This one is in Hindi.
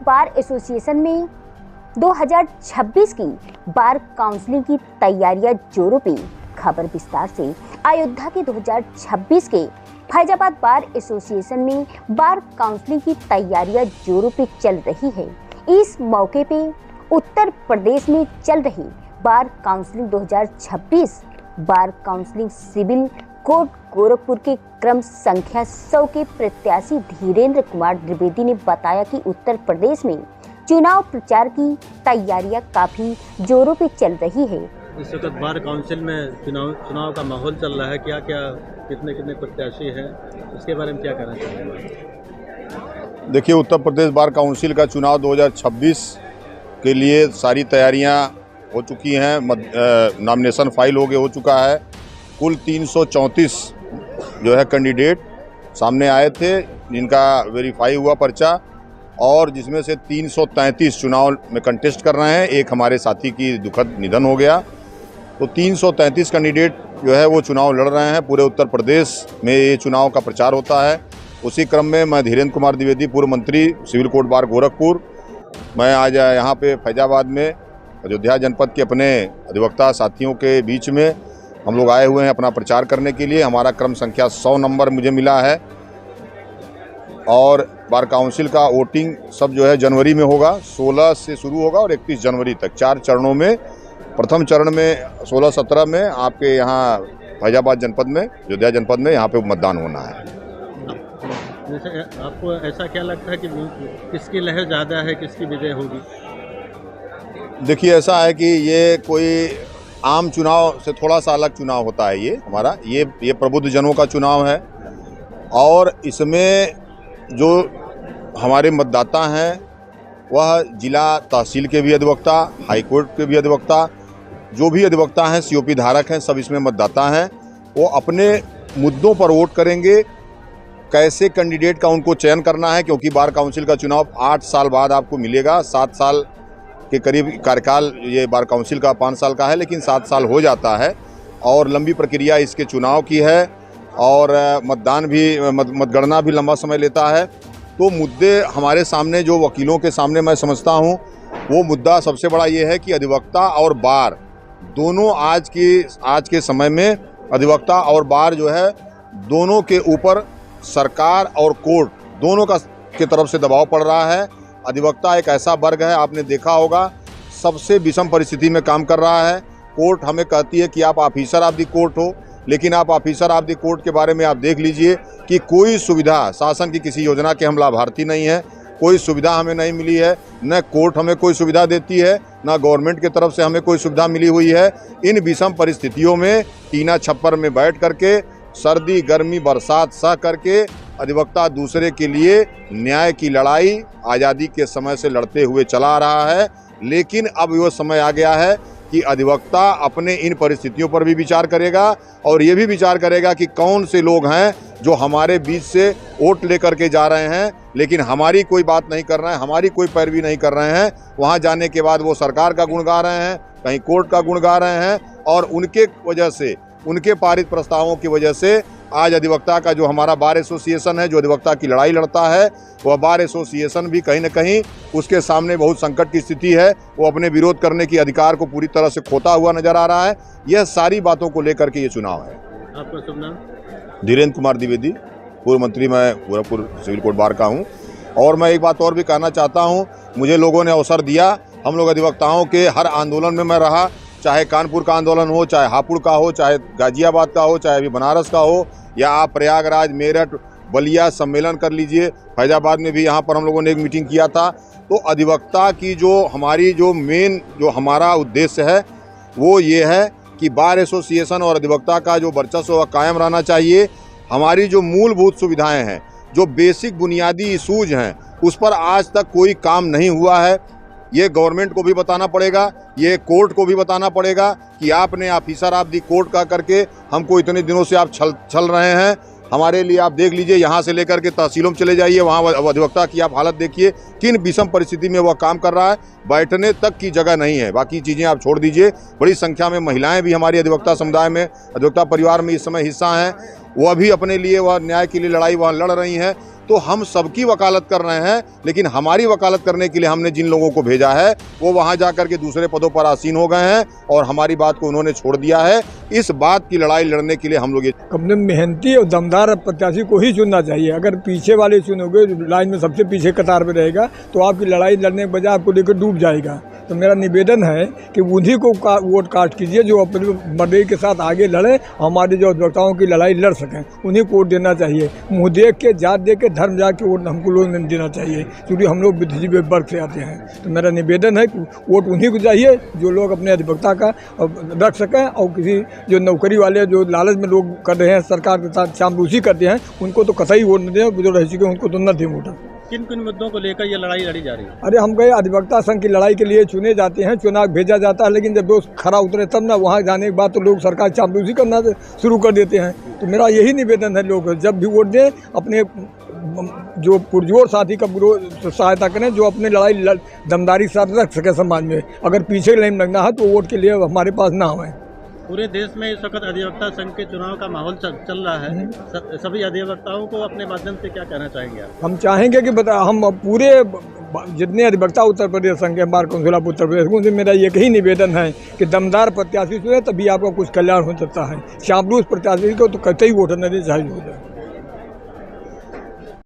बार एसोसिएशन में 2026 की बार काउंसिलिंग की तैयारियां जोरों पे। खबर विस्तार से। अयोध्या के 2026 के फैजाबाद बार एसोसिएशन में बार काउंसिलिंग की तैयारियां जोरों पे चल रही है। इस मौके पे उत्तर प्रदेश में चल रही बार काउंसिलिंग 2026 बार काउंसिलिंग सिविल कोर्ट गोरखपुर के क्रम संख्या 100 के प्रत्याशी धीरेन्द्र कुमार द्विवेदी ने बताया कि उत्तर प्रदेश में चुनाव प्रचार की तैयारियां काफी जोरों पे चल रही है। इस वक्त बार काउंसिल में चुनाव का माहौल चल रहा है। क्या कितने प्रत्याशी हैं, इसके बारे में क्या कहना चाहेंगे? देखिए, उत्तर प्रदेश बार काउंसिल का चुनाव 2026 के लिए सारी तैयारियां हो चुकी हैं। नॉमिनेशन फाइल हो चुका है। कुल 334 जो है कैंडिडेट सामने आए थे, जिनका वेरीफाई हुआ पर्चा, और जिसमें से 333 चुनाव में कंटेस्ट कर रहे हैं। एक हमारे साथी की दुखद निधन हो गया। तो 333 कैंडिडेट जो है वो चुनाव लड़ रहे हैं। पूरे उत्तर प्रदेश में ये चुनाव का प्रचार होता है। उसी क्रम में मैं धीरेन्द्र कुमार द्विवेदी, पूर्व मंत्री, सिविल कोर्ट बार गोरखपुर, मैं आज यहाँ पे फैजाबाद में अयोध्या जनपद के अपने अधिवक्ता साथियों के बीच में हम लोग आए हुए हैं अपना प्रचार करने के लिए। हमारा क्रम संख्या 100 नंबर मुझे मिला है। और बार काउंसिल का वोटिंग सब जो है जनवरी में होगा। 16 से शुरू होगा और 31 जनवरी तक 4 चरणों में। प्रथम चरण में 16-17 में आपके यहाँ फैजाबाद जनपद में, अयोध्या जनपद में यहाँ पे मतदान होना है। आपको ऐसा क्या लगता है कि किसकी लहर ज़्यादा है, किसकी विजय होगी? देखिए, ऐसा है कि ये कोई आम चुनाव से थोड़ा सा अलग चुनाव होता है। ये हमारा ये प्रबुद्ध जनों का चुनाव है। और इसमें जो हमारे मतदाता हैं वह जिला तहसील के भी अधिवक्ता, हाईकोर्ट के भी अधिवक्ता, जो भी अधिवक्ता हैं, सीओपी धारक हैं, सब इसमें मतदाता हैं। वो अपने मुद्दों पर वोट करेंगे। कैसे कैंडिडेट का उनको चयन करना है, क्योंकि बार काउंसिल का चुनाव 8 साल बाद आपको मिलेगा। 7 साल के करीब कार्यकाल ये बार काउंसिल का 5 साल का है, लेकिन 7 साल हो जाता है। और लंबी प्रक्रिया इसके चुनाव की है। और मतदान भी, मतगणना भी लंबा समय लेता है। तो मुद्दे हमारे सामने, जो वकीलों के सामने मैं समझता हूँ, वो मुद्दा सबसे बड़ा ये है कि अधिवक्ता और बार दोनों आज के समय में अधिवक्ता और बार जो है दोनों के ऊपर सरकार और कोर्ट दोनों की तरफ से दबाव पड़ रहा है। अधिवक्ता एक ऐसा वर्ग है, आपने देखा होगा, सबसे विषम परिस्थिति में काम कर रहा है। कोर्ट हमें कहती है कि आप ऑफिसर ऑफ द कोर्ट हो, लेकिन आप ऑफिसर ऑफ द कोर्ट के बारे में आप देख लीजिए कि कोई सुविधा, शासन की किसी योजना के हम लाभार्थी नहीं है। कोई सुविधा हमें नहीं मिली है। न कोर्ट हमें कोई सुविधा देती है, न गवर्नमेंट की तरफ से हमें कोई सुविधा मिली हुई है। इन विषम परिस्थितियों में टीना छप्पर में बैठ करके, सर्दी गर्मी बरसात सह करके अधिवक्ता दूसरे के लिए न्याय की लड़ाई आज़ादी के समय से लड़ते हुए चला रहा है। लेकिन अब वो समय आ गया है कि अधिवक्ता अपने इन परिस्थितियों पर भी विचार करेगा और ये भी विचार करेगा कि कौन से लोग हैं जो हमारे बीच से वोट लेकर के जा रहे हैं, लेकिन हमारी कोई बात नहीं कर रहे हैं, हमारी कोई पैरवी नहीं कर रहे हैं। वहाँ जाने के बाद वो सरकार का गुण गा रहे हैं, कहीं कोर्ट का गुण गा रहे हैं। और उनके वजह से, उनके पारित प्रस्तावों की वजह से आज अधिवक्ता का जो हमारा बार एसोसिएशन है, जो अधिवक्ता की लड़ाई लड़ता है, वह बार एसोसिएशन भी कहीं न कहीं उसके सामने बहुत संकट की स्थिति है। वो अपने विरोध करने की अधिकार को पूरी तरह से खोता हुआ नजर आ रहा है। यह सारी बातों को लेकर के ये चुनाव है। आपका शुभ नाम? धीरेन्द्र कुमार द्विवेदी, पूर्व मंत्री, मैं गोरखपुर सिविल कोर्ट बार का हूँ। और मैं एक बात और भी कहना चाहता हूँ, मुझे लोगों ने अवसर दिया। हम लोग अधिवक्ताओं के हर आंदोलन में मैं रहा, चाहे कानपुर का आंदोलन हो, चाहे हापुड़ का हो, चाहे गाजियाबाद का हो, चाहे अभी बनारस का हो, या आप प्रयागराज, मेरठ, बलिया सम्मेलन कर लीजिए। फैजाबाद में भी यहाँ पर हम लोगों ने एक मीटिंग किया था। तो अधिवक्ता की जो हमारी जो मेन जो हमारा उद्देश्य है वो ये है कि बार एसोसिएशन और अधिवक्ता का जो वर्चस्व वह कायम रहना चाहिए। हमारी जो मूलभूत सुविधाएं हैं, जो बेसिक बुनियादी इशूज हैं, उस पर आज तक कोई काम नहीं हुआ है। ये गवर्नमेंट को भी बताना पड़ेगा, ये कोर्ट को भी बताना पड़ेगा कि आपने ऑफिसर ऑफ दी कोर्ट का करके हमको इतने दिनों से आप छल रहे हैं। हमारे लिए आप देख लीजिए, यहाँ से लेकर के तहसीलों में चले जाइए, वहाँ अधिवक्ता की आप हालत देखिए, किन विषम परिस्थिति में वह काम कर रहा है। बैठने तक की जगह नहीं है, बाकी चीज़ें आप छोड़ दीजिए। बड़ी संख्या में महिलाएं भी हमारी अधिवक्ता समुदाय में, अधिवक्ता परिवार में इस समय हिस्सा हैं। वह भी अपने लिए, वह न्याय के लिए लड़ाई वहाँ लड़ रही हैं। तो हम सबकी वकालत कर रहे हैं, लेकिन हमारी वकालत करने के लिए हमने जिन लोगों को भेजा है वो वहां जाकर के दूसरे पदों पर आसीन हो गए हैं और हमारी बात को उन्होंने छोड़ दिया है। इस बात की लड़ाई लड़ने के लिए हम लोग अपने मेहनती और दमदार प्रत्याशी को ही चुनना चाहिए। अगर पीछे वाले चुनोगे, लाइन में सबसे पीछे कतार में रहेगा, तो आपकी लड़ाई लड़ने के बजाय आपको लेकर डूब जाएगा। तो मेरा निवेदन है कि उन्हीं को वोट कास्ट कीजिए जो अपनी मर्जी के साथ आगे लड़े, हमारे जो अधिवक्ताओं की लड़ाई लड़ सकें, उन्हीं को वोट देना चाहिए। मुँह देख के, जात देख के, धर्म जाके के वोट हमको लोग नहीं देना चाहिए, क्योंकि हम लोग बुद्धिजीवी वर्ग से आते हैं। तो मेरा निवेदन है कि वोट उन्हीं को चाहिए जो लोग अपने अधिवक्ता का रख सकें, और किसी जो नौकरी वाले जो लालच में लोग कर रहे हैं, सरकार के साथ चामरूसी करते हैं, उनको तो कतई वोट न दें। जो रह चुके उनको तो न दें वोट। किन किन मुद्दों को लेकर ये लड़ाई लड़ी जा रही है? अरे हम गए अधिवक्ता संघ की लड़ाई के लिए चुने जाते हैं, चुनाव भेजा जाता है, लेकिन जब दोस्त खरा उतरे तब ना, वहाँ जाने के बाद तो लोग सरकार चामरूसी करना शुरू कर देते हैं। तो मेरा यही निवेदन है, लोग जब भी वोट दें अपने जो पुरजोर साथी का सहायता करें, जो अपने लड़ाई दमदारी साथ रख सके समाज में। अगर पीछे लाइन लगना है तो वोट के लिए हमारे पास ना आए। पूरे देश में इस वक्त अधिवक्ता संघ के चुनाव का माहौल चल रहा है, सभी अधिवक्ताओं को अपने माध्यम से क्या कहना चाहेंगे आप? हम चाहेंगे कि हम पूरे जितने अधिवक्ता उत्तर प्रदेश संघ के bar council of Uttar Pradesh, उनसे मेरा एक ही निवेदन है कि दमदार प्रत्याशी से तभी आपका कुछ कल्याण हो सकता है। चापलूस प्रत्याशी को तो कतई वोट न दे, चाहे हो जाए।